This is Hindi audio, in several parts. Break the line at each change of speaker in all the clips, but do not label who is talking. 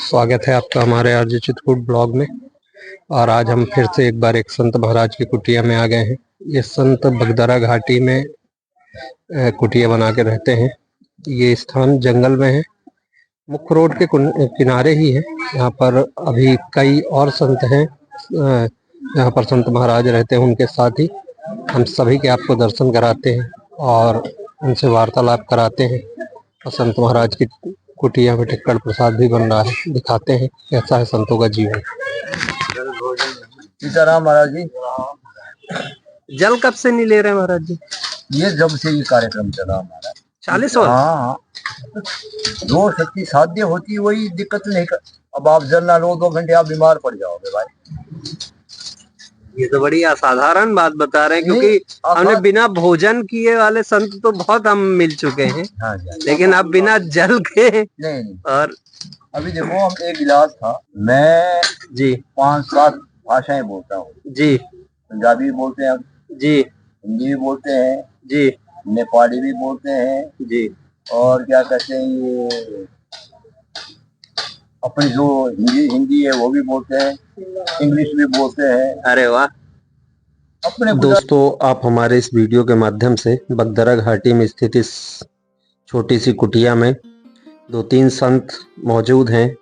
स्वागत है आपका हमारे आरजे चित्रकूट ब्लॉग में। और आज हम फिर से एक बार एक संत महाराज की कुटिया में आ गए हैं। ये संत बगदरा घाटी में कुटिया बना के रहते हैं। ये स्थान जंगल में है, मुख्य रोड के किनारे ही है। यहाँ पर अभी कई और संत हैं, यहाँ पर संत महाराज रहते हैं। उनके साथ ही हम सभी के आपको दर्शन कराते हैं और उनसे वार्तालाप कराते हैं। और संत महाराज की कुटिया में टिक्कड़ प्रसाद भी बन रहा है, दिखाते हैं कैसा है संतों का जीवन।
सीताराम महाराज जी,
जल कब से नहीं ले रहे महाराज जी?
ये जब से ये कार्यक्रम चला हमारा
40 वर्ष।
हाँ, जो शक्ति साध्य होती वही दिक्कत नहीं कर। अब आप जल ना लो 2 घंटे आप बीमार पड़ जाओगे भाई।
ये तो बड़ी असाधारण बात बता रहे हैं, क्योंकि हमने बिना भोजन किए वाले संत तो बहुत हम मिल चुके हैं।
हाँ,
लेकिन अब बिना जल के
नहीं।
और
अभी देखो, हम एक गिलास था, मैं
जी
5-7 भाषाएं बोलता हूँ
जी।
पंजाबी भी बोलते हैं
जी,
हिंदी भी बोलते हैं
जी,
नेपाली भी बोलते हैं
जी,
और क्या कहते हैं ये अपनी जो हिंदी है वो भी बोलते हैं, इंग्लिश भी बोलते हैं।
अरे वाह।
अपने
दोस्तों, आप हमारे इस वीडियो के माध्यम से बगदरा घाटी में स्थित इस छोटी सी कुटिया में 2-3 संत मौजूद हैं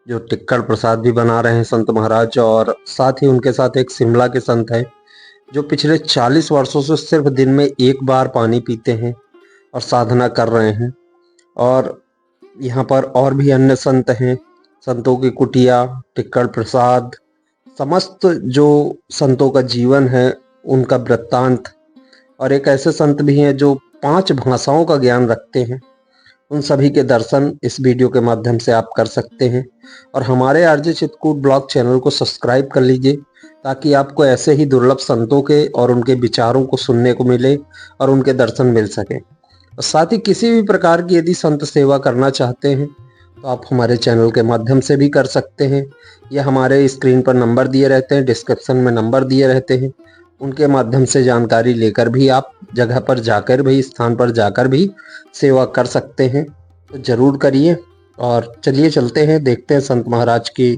जो टिक्कड़ प्रसाद भी बना रहे हैं, संत महाराज। और साथ ही उनके साथ एक शिमला के संत हैं जो पिछले 40 वर्षों से सिर्फ दिन में 1 बार पानी पीते हैं और साधना कर रहे हैं। और यहाँ पर और भी अन्य संत हैं। संतों की कुटिया, टिक्कड़ प्रसाद, समस्त जो संतों का जीवन है उनका वृत्तांत। और एक ऐसे संत भी हैं जो 5 भाषाओं का ज्ञान रखते हैं। उन सभी के दर्शन इस वीडियो के माध्यम से आप कर सकते हैं। और हमारे आरजे चित्रकूट ब्लॉग चैनल को सब्सक्राइब कर लीजिए, ताकि आपको ऐसे ही दुर्लभ संतों के और उनके विचारों को सुनने को मिले और उनके दर्शन मिल सके। और साथ ही किसी भी प्रकार की यदि संत सेवा करना चाहते हैं तो आप हमारे चैनल के माध्यम से भी कर सकते हैं। या हमारे स्क्रीन पर नंबर दिए रहते हैं, डिस्क्रिप्शन में नंबर दिए रहते हैं, उनके माध्यम से जानकारी लेकर भी आप जगह पर जाकर भी, स्थान पर जाकर भी सेवा कर सकते हैं। तो जरूर करिए। और चलिए चलते हैं, देखते हैं संत महाराज की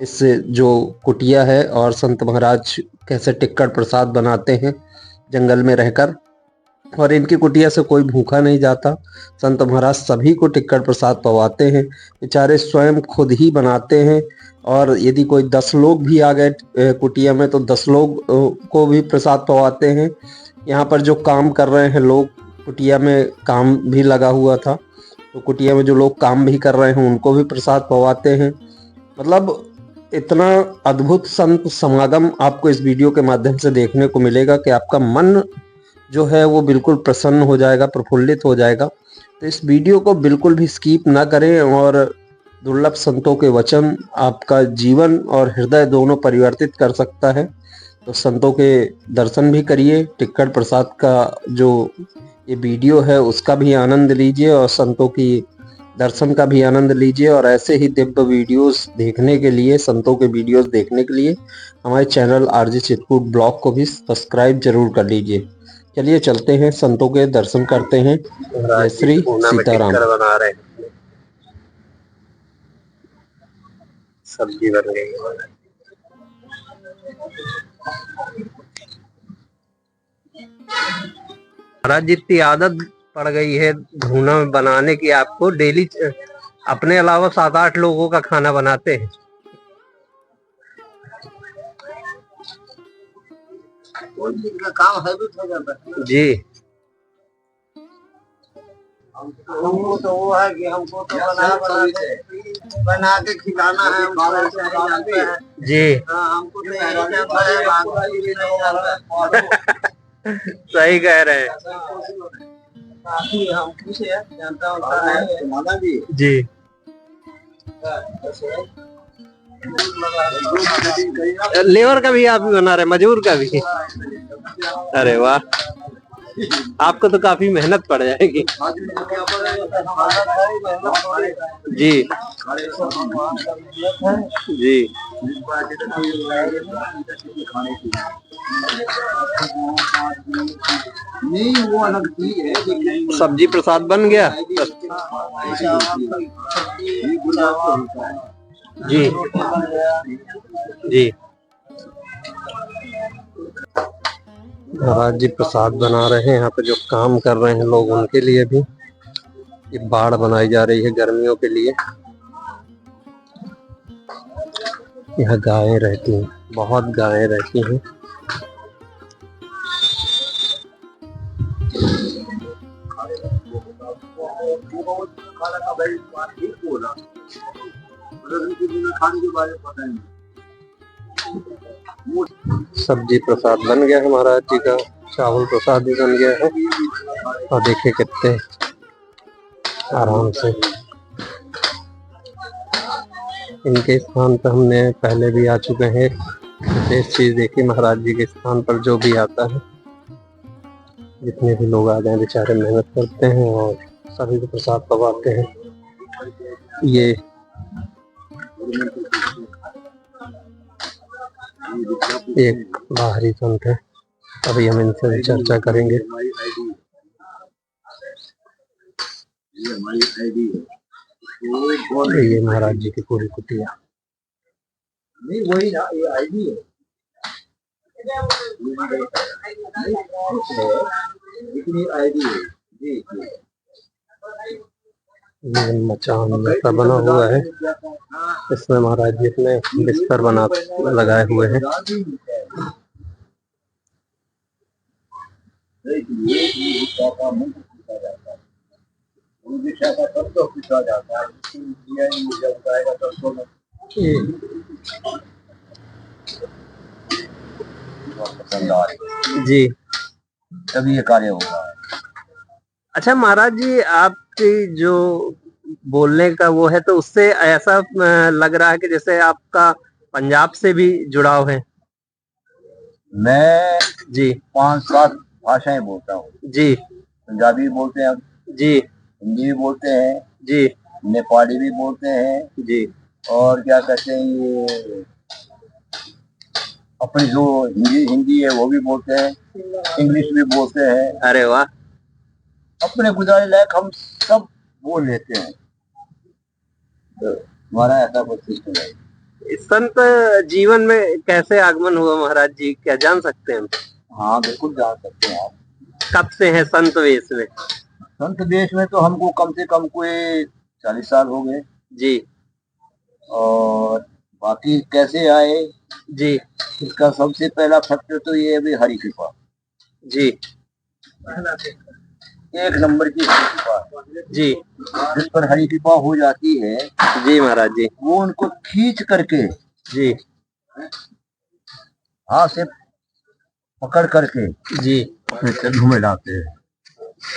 इस जो कुटिया है और संत महाराज कैसे टिक्कड़ प्रसाद बनाते हैं जंगल में रहकर। और इनकी कुटिया से कोई भूखा नहीं जाता। संत महाराज सभी को टिक्कड़ प्रसाद पवाते हैं, बेचारे स्वयं खुद ही बनाते हैं। और यदि कोई 10 लोग भी आ गए कुटिया में तो 10 लोग को भी प्रसाद पवाते हैं। यहाँ पर जो काम कर रहे हैं लोग, कुटिया में काम भी लगा हुआ था, तो कुटिया में जो लोग काम भी कर रहे हैं उनको भी प्रसाद पवाते हैं। मतलब इतना अद्भुत संत समागम आपको इस वीडियो के माध्यम से देखने को मिलेगा कि आपका मन जो है वो बिल्कुल प्रसन्न हो जाएगा, प्रफुल्लित हो जाएगा। तो इस वीडियो को बिल्कुल भी स्किप ना करें। और दुर्लभ संतों के वचन आपका जीवन और हृदय दोनों परिवर्तित कर सकता है। तो संतों के दर्शन भी करिए, टिक्कड़ प्रसाद का जो ये वीडियो है उसका भी आनंद लीजिए और संतों की दर्शन का भी आनंद लीजिए। और ऐसे ही दिव्य वीडियोस देखने के लिए, संतों के वीडियोस देखने के लिए हमारे चैनल आरजे चित्रकूट ब्लॉग को भी सब्सक्राइब जरूर कर लीजिए। चलिए चलते हैं, संतों के दर्शन करते हैं। जय श्री सीताराम।
बना रहे हैं, सब्जी बन गई।
महाराज जितनी आदत पड़ गई है धुना में बनाने की, आपको डेली अपने अलावा 7-8 लोगों का खाना बनाते हैं।
इनका काम हैबिट हो जाता है
जी।
हमको तो वो है कि हमको तो बना के खिलाना है,
जी।
हमको तो
सही कह रहे हैं
काफी हम खुश है, जानता हूँ
जी। लेबर का भी आप ही बना रहे, मजदूर का भी? अरे वाह, आपको तो काफी मेहनत पड़ जाएगी। जी जी।
नहीं वो अलग चीज है।
सब्जी प्रसाद बन गया। जी जी। महाराज जी प्रसाद बना रहे हैं यहाँ पे, जो काम कर रहे हैं लोग उनके लिए भी। ये बाड़ बनाई जा रही है गर्मियों के लिए। यहाँ गायें रहती हैं, बहुत गायें रहती हैं। सब्जी प्रसाद बन गया है महाराज जी का, चावल प्रसाद भी बन गया है। और देखिए कितने आराम से। इनके स्थान पर हमने पहले भी आ चुके हैं। विशेष चीज देखिए, महाराज जी के स्थान पर जो भी आता है, जितने भी लोग आ जाए बेचारे मेहनत करते हैं और सभी को प्रसाद पवाते हैं। ये एक बाहरी संत है, अभी हम इनसे चर्चा करेंगे। ये महाराज जी की पूरी कुटिया।
नहीं वही ना, ये आईडी है। इतनी आईडी है जी।
ये मचान जैसा बना हुआ है, इसमें महाराज जी अपने बिस्तर बना लगाए हुए हैं। जी,
तभी ये कार्य होगा।
अच्छा महाराज जी, आपकी जो बोलने का वो है, तो उससे ऐसा लग रहा है कि जैसे आपका पंजाब से भी जुड़ाव है।
मैं
जी
5-7 भाषाएं बोलता हूँ
जी।
पंजाबी भी बोलते हैं
जी
हिंदी भी बोलते हैं
जी
नेपाली भी बोलते हैं
जी।
और क्या कहते हैं ये अपनी जो हिंदी है वो भी बोलते हैं, इंग्लिश भी बोलते हैं।
अरे वाह।
अपने गुजारे लायक हम सब बोल लेते हैं, तो हमारा ऐसा कुछ सिस्टम है।
संत जीवन में कैसे आगमन हुआ महाराज जी, क्या जान सकते हैं हम?
हाँ बिल्कुल जान सकते हैं आप।
कब से है संत वेश में?
संत देश में तो हमको कम से कम कोई 40 साल हो गए
जी। और
बाकी कैसे आए
जी
इसका सबसे पहला फैक्टर तो ये है हरि कृपा
जी।
एक नंबर की हरि कृपा
जी।
जिस पर हरि कृपा हो जाती है
जी महाराज जी,
वो उनको खींच करके
जी
हाथ से पकड़ करके
जी
अपने चरणों में लाते हैं।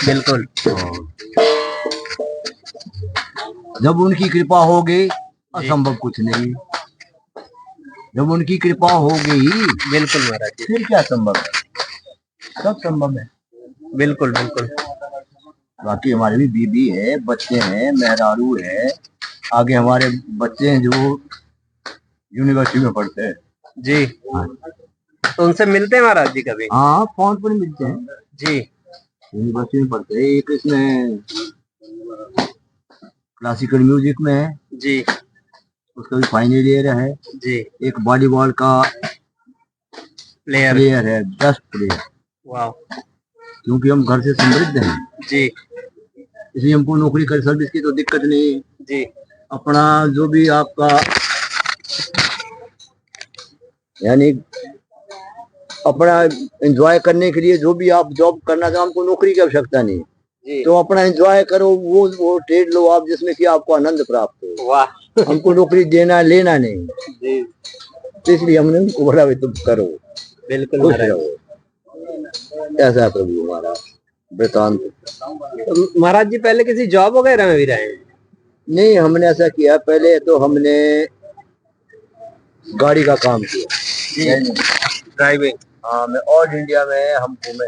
बिल्कुल।
जब उनकी कृपा हो गई असंभव कुछ नहीं। जब उनकी कृपा हो गई
बिल्कुल महाराज जी,
फिर क्या संभव है, सब संभव है।
बिल्कुल बिल्कुल।
बाकी हमारी भी बीबी है, बच्चे हैं, मेहरारू है, आगे हमारे बच्चे हैं जो यूनिवर्सिटी में पढ़ते हैं।
जी। तो उनसे मिलते हैं महाराज जी कभी?
हाँ फोन पर मिलते हैं
जी।
यूनिवर्सिटी में पढ़ते हैं। एक इसमें क्लासिकल म्यूजिक में है
जी,
उसका भी फाइनल ईयर है
जी।
एक वॉलीबॉल का
प्लेयर
है, बेस्ट प्लेयर।
वाह।
क्योंकि हम घर से समृद्ध हैं
जी
इसलिए हमको नौकरी कर सर्विस की तो दिक्कत नहीं है।
जी।
अपना जो भी आपका यानी अपना एंजॉय करने के लिए जो भी आप जॉब करना चाहो, हमको नौकरी की आवश्यकता नहीं
जी।
तो अपना एंजॉय करो, वो ट्रेड लो आप जिसमें कि आपको आनंद प्राप्त हो।
वाह।
हमको नौकरी देना लेना नहीं
जी।
तो इसलिए हमने उनको बोला भाई तुम करो,
बिल्कुल
खुश
महाराज।
रहो। ऐसा है प्रभु हमारा वृतांत।
तो महाराज जी पहले किसी जॉब वगैरह में भी रहे हैं?
नहीं, हमने ऐसा किया, पहले तो हमने गाड़ी का काम किया,
ड्राइविंग।
हाँ मैं ऑल इंडिया में हम घूमे।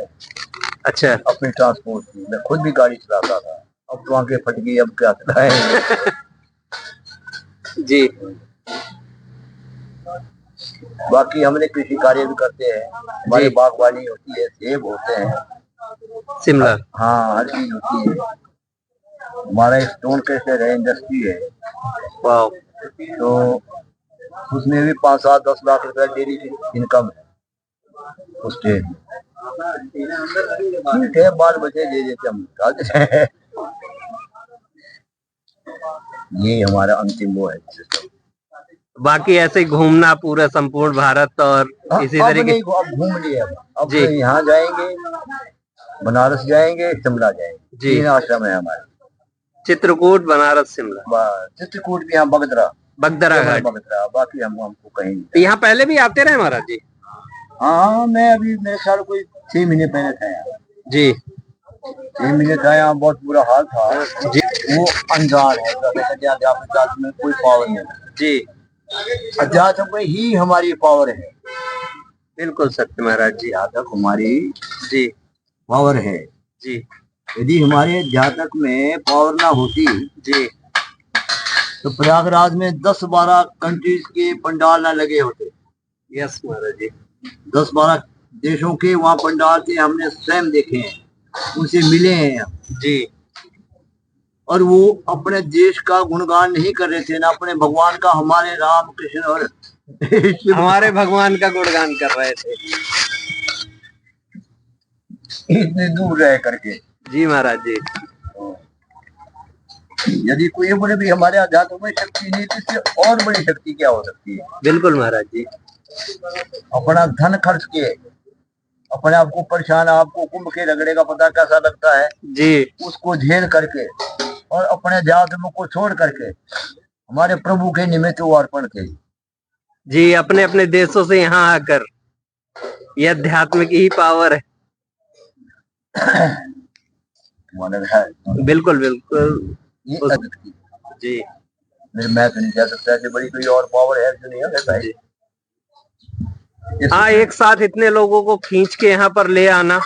अच्छा।
अपनी ट्रांसपोर्ट की, मैं खुद भी गाड़ी चलाता था। अब तो आंखें फट गई, अब क्या चलाएं।
जी।
बाकी हमने कृषि कार्य भी करते हैं, हमारी बागवानी होती है, सेब होते हैं,
शिमला।
हाँ हर चीज होती है। हमारा एक स्टोन क्रेशर है, इंडस्ट्री है।
वाह।
तो उसमें भी 5-7-10 लाख रुपए डेली की इनकम है उस ट्रेन में। ठीक है, बाल बचे जे जैसे हम निकालते हैं। ये हमारा अंतिम वो है।
बाकी ऐसे ही घूमना पूरा संपूर्ण भारत और इसी
अब
तरीके।
नहीं, अब घूम लिए, अब
जी।
यहाँ जाएंगे, बनारस जाएंगे, शिमला जाएंगे,
जी।
3 आश्रम है हमारे।
चित्रकूट, बनारस, शिमला,
चित्रकूट भी, यहाँ बगदरा,
बगदरा घाट।
बगदरा, बाकी हमको कहीं नहीं।
तो यहाँ पहले भी आते रहे महाराज जी?
हाँ, मैं अभी मेरे ख्याल कोई 6 महीने पहले था यहाँ।
जी।
6 महीने था यहाँ, बहुत बुरा हाल था
जी।
वो अनजान है, अध्यात्म में कोई पावर नहीं।
जी,
अध्यात्म में ही हमारी पावर है।
बिल्कुल सत्य महाराज जी।
अध्यात्म हमारी
जी।
पावर है।
जी।
यदि हमारे अध्यात्म में पावर ना होती
जी।
तो प्रयागराज में 10-12 कंट्रीज के पंडाल ना लगे होते।
यस महाराज जी।
10-12 देशों के वहाँ पंडाल थे, हमने स्वयं देखे हैं, उनसे मिले हैं।
जी।
और वो अपने देश का गुणगान नहीं कर रहे थे ना अपने भगवान का, हमारे राम कृष्ण और
हमारे भगवान का गुणगान कर रहे थे
इतने दूर रह करके।
जी महाराज जी।
यदि कोई बोले भी हमारे अध्यात्म में शक्ति नहीं, तो इससे और बड़ी शक्ति क्या हो सकती है?
बिल्कुल महाराज जी।
अपना धन खर्च के, अपने आप को परेशान, आपको कुंभ के रगड़े का पता कैसा लगता है
जी,
उसको झेल करके और अपने अध्यात्म को छोड़ करके हमारे प्रभु के निमित्त वो अर्पण थे।
जी, अपने अपने देशों से यहाँ आकर, ये अध्यात्म की ही पावर है। बिल्कुल बिल्कुल।
ये
जी।
मैं तो नहीं कह सकता ऐसे बड़ी कोई और पावर है जो नहीं है भाई।
हाँ, एक साथ इतने लोगों को खींच के यहाँ पर ले आना,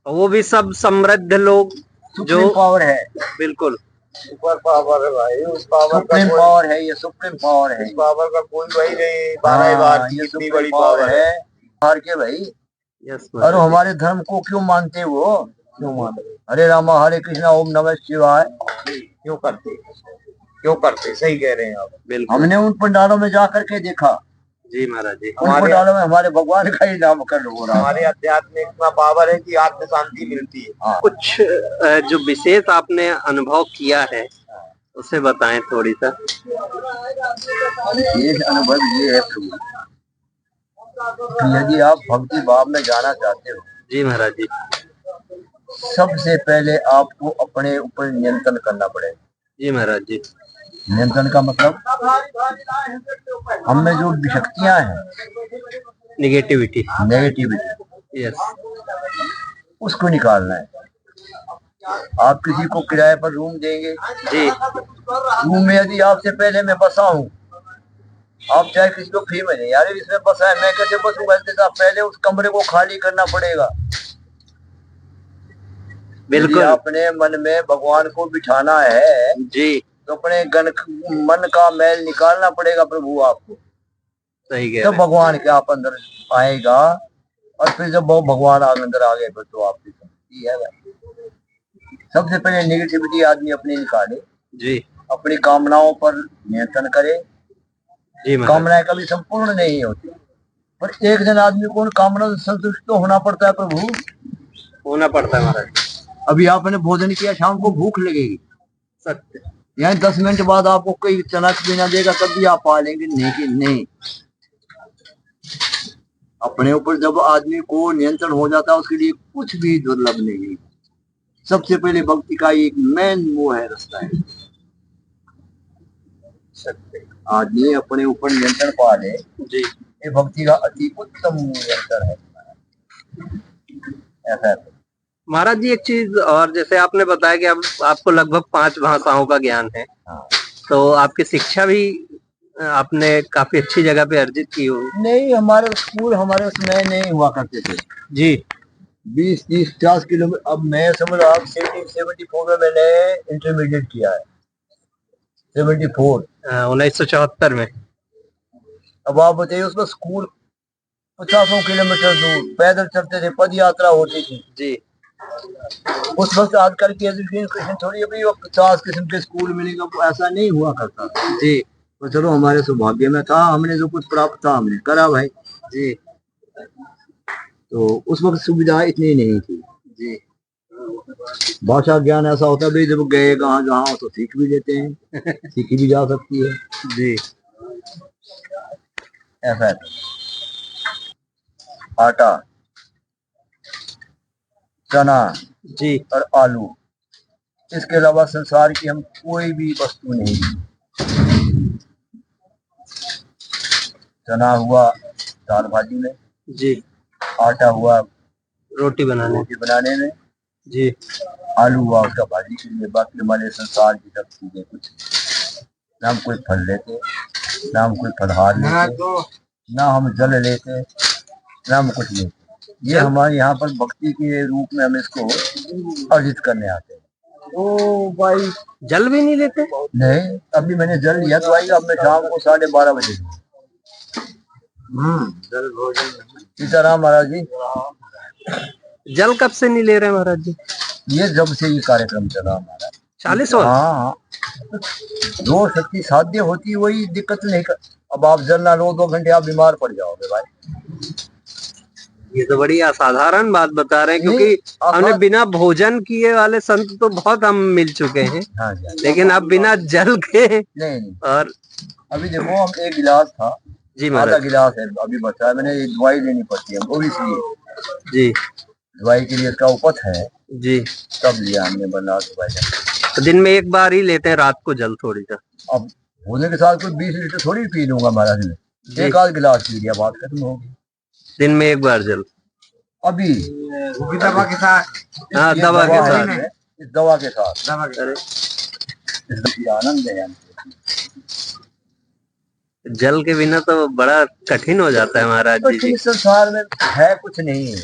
वो भी सब समृद्ध लोग जो
पावर है।
बिल्कुल
सुपर पावर है भाई, उस पावर सुप्रीम पावर है, ये सुप्रीम पावर है। पावर का कोई भाई नहीं, 12 बार की इतनी बड़ी पावर है हार के भाई।
यस।
और हमारे धर्म को क्यों मानते वो? क्यों मानते? हरे रामा हरे कृष्णा ओम नमः शिवाय क्यों करते? सही कह रहे हैं आप।
बिल्कुल।
हमने उन पंडालों में जा करके देखा।
जी महाराज जी।
उन पंडालों में हमारे भगवान का ही नाम कर हो रहा है। हमारे अध्यात्म में इतना पावर है कि आत्म शांति मिलती है।
कुछ जो विशेष आपने अनुभव किया है उसे बताएं थोड़ी सा।
ये अनुभव ये है प्रभु, यदि आप भक्ति भाव में जाना चाहते हो।
जी महाराज जी।
सबसे पहले आपको अपने ऊपर नियंत्रण करना पड़ेगा।
जी महाराज जी।
नियंत्रण का मतलब हम में जो शक्तियां हैं,
नेगेटिविटी, यस,
उसको निकालना है। आप किसी को किराए पर रूम देंगे
जी,
रूम में यदि आपसे पहले मैं बसा हूँ, आप चाहे किसी को फ्री में नहीं, यार इसमें बसा है मैं कैसे बसूंगा इसके साथ, पहले उस कमरे को खाली करना पड़ेगा।
बिल्कुल।
अपने मन में भगवान को बिठाना है
जी,
तो अपने मन का मैल निकालना पड़ेगा प्रभु आपको।
सही कह रहे
जब भगवान के आप अंदर आएगा और फिर जब वो भगवान अंदर आ गए फिर तो आपकी शक्ति है। सबसे पहले नेगेटिविटी आदमी अपनी निकाले
जी,
अपनी कामनाओं पर नियंत्रण करे।
जी,
कामनाएं कभी संपूर्ण नहीं होती, पर एक दिन आदमी को उन कामनाओं से संतुष्ट तो होना पड़ता है प्रभु,
होना पड़ता है महाराज। अभी
आपने भोजन किया, शाम को भूख लगेगी,
सत्य,
यानी 10 मिनट बाद आपको कोई चना पीना देगा तब भी आप पालेंगे नहीं कि नहीं। अपने ऊपर जब आदमी को नियंत्रण हो जाता है उसके लिए कुछ भी दुर्लभ नहीं। सबसे पहले भक्ति का एक मेन वो है रास्ता है। आदमी अपने ऊपर नियंत्रण पा ले जी, ये भक्ति का अति उत्तम नियंत्रण है। ऐसा है
महाराज जी। एक चीज और, जैसे आपने बताया कि अब आपको लगभग 5 भाषाओं का ज्ञान है।
हाँ।
तो आपकी शिक्षा भी आपने काफी अच्छी जगह पे अर्जित की हो?
नहीं, हमारे स्कूल हमारे उसमें नहीं हुआ करते थे
जी।
20-30-50 किलोमीटर। अब मैं समझ रहा हूँ 74 में मैंने इंटरमीडिएट किया है, 74
1974 में।
अब आप बताइए उसका स्कूल 50 किलोमीटर दूर, पैदल चलते थे, पद यात्रा होती थी
जी।
उस वक्त। आजकल की एजुकेशन थोड़ी, अभी 50 किस्म के स्कूल मिलेगा, ऐसा नहीं हुआ करता
जी।
तो चलो हमारे सौभाग्य में था, हमने जो कुछ प्राप्त था हमने करा भाई
जी
तो उस वक्त सुविधा इतनी नहीं थी
जी
भाषा ज्ञान ऐसा होता है भाई जब गए कहाँ जहाँ तो सीख भी लेते हैं सीखी भी जा सकती है
जी
ऐसा है आटा चना
जी
और आलू इसके अलावा संसार की हम कोई भी वस्तु नहीं चना हुआ दाल भाजी में
जी
आटा हुआ
रोटी बनाने
रोटी बनाने में
जी
आलू हुआ उसका भाजी के लिए बाकी हमारे संसार की सब चीजें कुछ ना हम कोई फल लेते ना हम कोई फलहार लेते ना हम जल लेते ना हम कुछ लेते ये हमारे यहाँ पर भक्ति के रूप में हम इसको अर्जित करने आते हैं
ओ भाई जल भी नहीं लेते
नहीं अभी मैंने जल लिया तो आएगा अब मैं शाम को 12:30 बजे
जल भोजन
सीताराम महाराज जी
जल कब से नहीं ले रहे महाराज जी
ये जब से ये कार्यक्रम चला हमारा
40 वर्ष
हाँ जो शक्ति साध्य होती वही दिक्कत नहीं कर अब आप जल ना लो 2 घंटे आप बीमार पड़ जाओगे भाई
ये तो बड़ी असाधारण बात बता रहे हैं
नहीं,
क्योंकि हमने
आप-
बिना भोजन किए वाले संत तो बहुत हम मिल चुके हैं
हाँ जी
लेकिन अब बिना जल के
नहीं
और
अभी देखो हम एक गिलास था
जी
आधा
महाराज
गिलास है अभी बचा है मैंने ये दवाई लेनी पड़ती है हमको इसलिए
जी
दवाई के लिए इसका उपथ है
जी
तब लिया हमने बना दवाई
तो दिन में एक बार ही लेते हैं रात को जल थोड़ी सा
अब होने के साथ कोई 20 लीटर थोड़ी पी लूंगा महाराज में
जी।
एक आध गिलास पी लिया बात खत्म होगी
दिन में एक बार जल
अभी
दवा के साथ हाँ
ये
दवा के
है,
साथ
इस दवा के साथ
अरे,
इसकी आनंद है
जल के बिना तो बड़ा कठिन हो जाता है महाराज जी जी
इस संसार में है कुछ नहीं है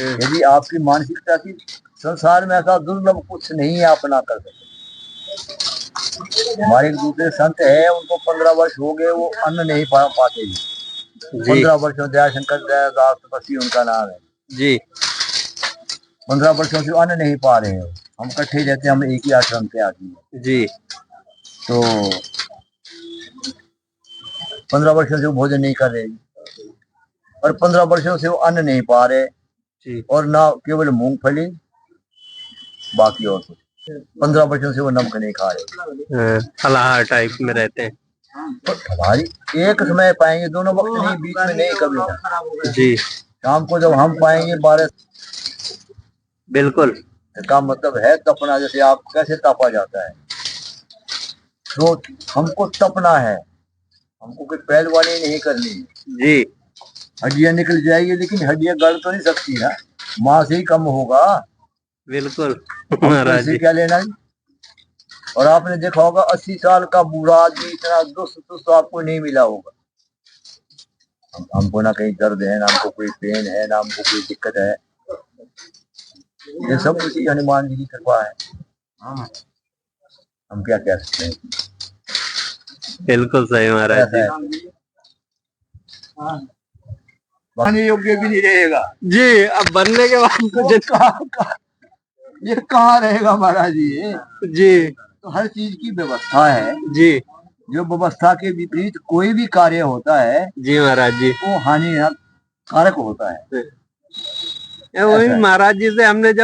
यदि आपकी मानसिकता की संसार में ऐसा दुर्लभ कुछ नहीं है आप ना कर सकते हमारे एक दूसरे संत है उनको 15 वर्ष हो गए वो अन्न नहीं पाते जी
जी
15 वर्षों दयाशंकर दयादास तपस्वी उनका नाम है
जी
15 वर्षों से अन्न नहीं पा रहे हैं हम इकट्ठे रहते हैं हम एक ही आश्रम के आदमी हैं
जी
तो 15 वर्षों से वो भोजन नहीं कर रहे और 15 वर्षों से वो अन्न नहीं पा रहे
जी
और ना केवल मूंगफली बाकी और कुछ 15 वर्षों से वो नमक नहीं खा रहे
फलाहार टाइप में रहते हैं
तो हमारी एक समय पाएंगे दोनों वक्त नहीं बीच में नहीं कभी ना
जी
शाम को जब हम पाएंगे 12
बिल्कुल
का मतलब है तपना जैसे आप कैसे तपा जाता है तो हमको तपना है हमको कोई पहलवानी नहीं करनी
जी
हड्डियां निकल जाएगी लेकिन हड्डियां गड़ तो नहीं सकती ना मां से ही कम होगा
बिल्कुल
हमको
महाराज
इससे
जी
क्या लेना है और आपने देखा होगा 80 साल का बूढ़ा आदमी इतना दुष्ट आपको नहीं मिला होगा हमको ना कहीं दर्द है ना हमको कोई पेन है ना हमको कोई दिक्कत है ये सब कुछ ही हनुमान जी की कृपा है हम क्या कह सकते हैं
बिल्कुल सही महाराज
ऐसा
जी
है खाने योग्य भी नहीं रहेगा
जी अब बनने के बाद
वो
मुझे
ये कहाँ रहेगा महाराज जी ये?
जी
तो हर चीज की व्यवस्था है
जी
जो व्यवस्था के विपरीत कोई भी कार्य होता है
जी महाराज जी
वो हानि कारक होता है
वही महाराज जी से हमने जब